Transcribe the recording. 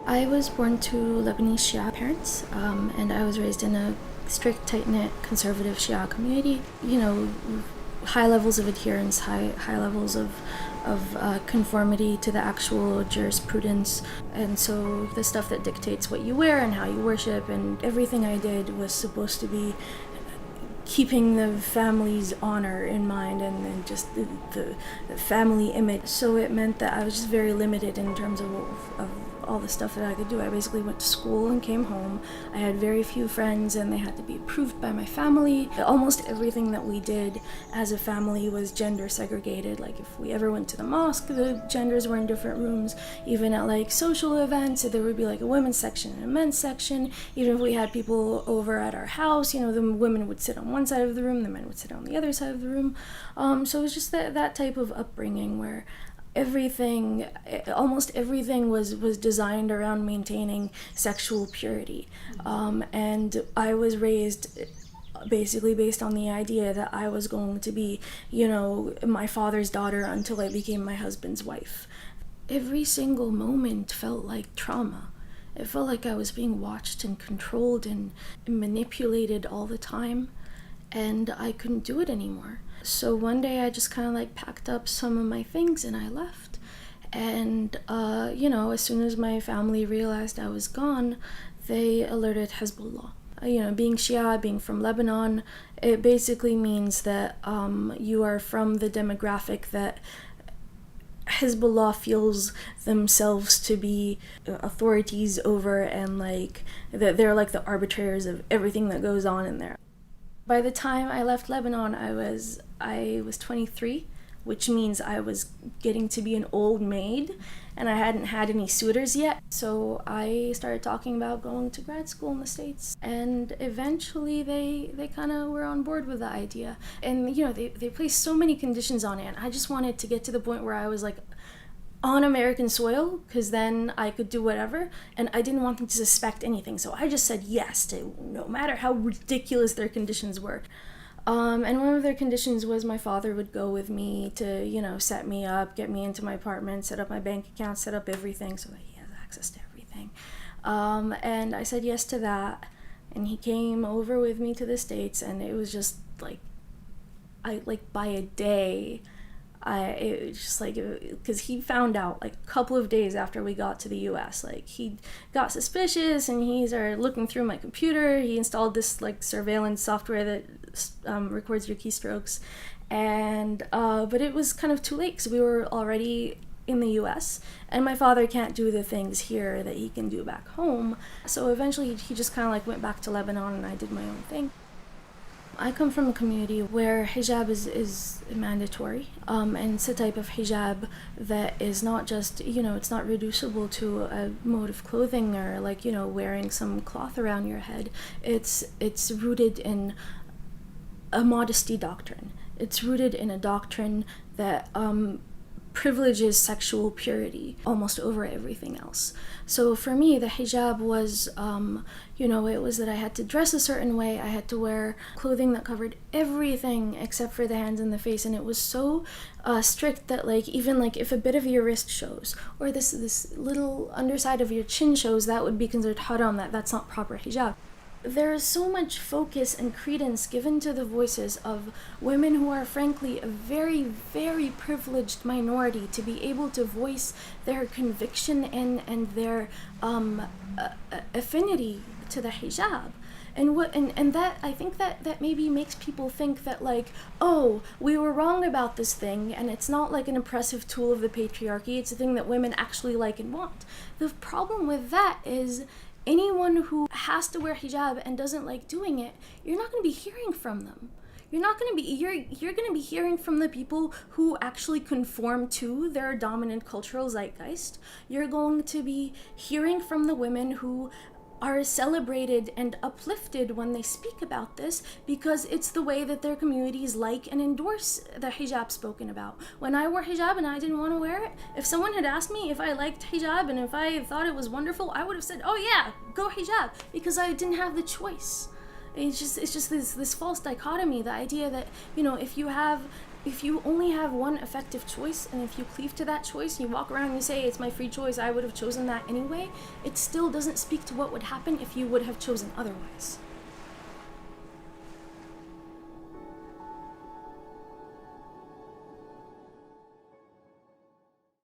I was born to Lebanese Shia parents, and I was raised in a strict, tight-knit, conservative Shia community. High levels of adherence, high levels of conformity to the actual jurisprudence, and so the stuff that dictates what you wear and how you worship, and everything I did was supposed to be keeping the family's honor in mind and just the family image. So it meant that I was just very limited in terms of all the stuff that I could do. I basically went to school and came home. I had very few friends and they had to be approved by my family. Almost everything that we did as a family was gender segregated. Like if we ever went to the mosque, the genders were in different rooms. Even at like social events, there would be like a women's section and a men's section. Even if we had people over at our house, the women would sit on one side of the room, the men would sit on the other side of the room. So it was just that type of upbringing where almost everything was designed around maintaining sexual purity. And I was raised basically based on the idea that I was going to be, my father's daughter until I became my husband's wife. Every single moment felt like trauma. It felt like I was being watched and controlled and manipulated all the time, and I couldn't do it anymore. So one day I just kind of packed up some of my things and I left. And, as soon as my family realized I was gone, they alerted Hezbollah. Being Shia, being from Lebanon, it basically means that you are from the demographic that Hezbollah feels themselves to be authorities over, and that they're like the arbitrators of everything that goes on in there. By the time I left Lebanon, I was 23, which means I was getting to be an old maid, and I hadn't had any suitors yet. So I started talking about going to grad school in the States, and eventually they kind of were on board with the idea. And they placed so many conditions on it, and I just wanted to get to the point where I was on American soil, because then I could do whatever, and I didn't want them to suspect anything, so I just said yes to no matter how ridiculous their conditions were. And one of their conditions was my father would go with me to, set me up, get me into my apartment, set up my bank account, set up everything so that he has access to everything. And I said yes to that, and he came over with me to the States, and it was just by a day, it was just because he found out a couple of days after we got to the US. He got suspicious and he started looking through my computer. He installed this surveillance software that records your keystrokes, and but it was kind of too late because we were already in the US, and my father can't do the things here that he can do back home. So eventually he just kind of went back to Lebanon, and I did my own thing. I come from a community where hijab is mandatory, and it's a type of hijab that is not just, it's not reducible to a mode of clothing or wearing some cloth around your head. It's rooted in a modesty doctrine. It's rooted in a doctrine that privileges sexual purity almost over everything else. So for me, the hijab was, it was that I had to dress a certain way. I had to wear clothing that covered everything except for the hands and the face, and it was so strict that even if a bit of your wrist shows or this little underside of your chin shows, that would be considered haram. That's not proper hijab. There is so much focus and credence given to the voices of women who are frankly a very, very privileged minority to be able to voice their conviction and their affinity to the hijab. And that, I think that maybe makes people think that oh, we were wrong about this thing, and it's not an oppressive tool of the patriarchy, it's a thing that women actually like and want. The problem with that is anyone who has to wear hijab and doesn't like doing it, you're not going to be hearing from them. You're going to be hearing from the people who actually conform to their dominant cultural zeitgeist. You're going to be hearing from the women who are celebrated and uplifted when they speak about this because it's the way that their communities like and endorse the hijab spoken about. When I wore hijab and I didn't want to wear it, if someone had asked me if I liked hijab and if I thought it was wonderful, I would have said, oh yeah, go hijab, because I didn't have the choice. It's just this false dichotomy, the idea that, if you have if you only have one effective choice, and if you cleave to that choice, you walk around and you say, it's my free choice, I would have chosen that anyway, it still doesn't speak to what would happen if you would have chosen otherwise.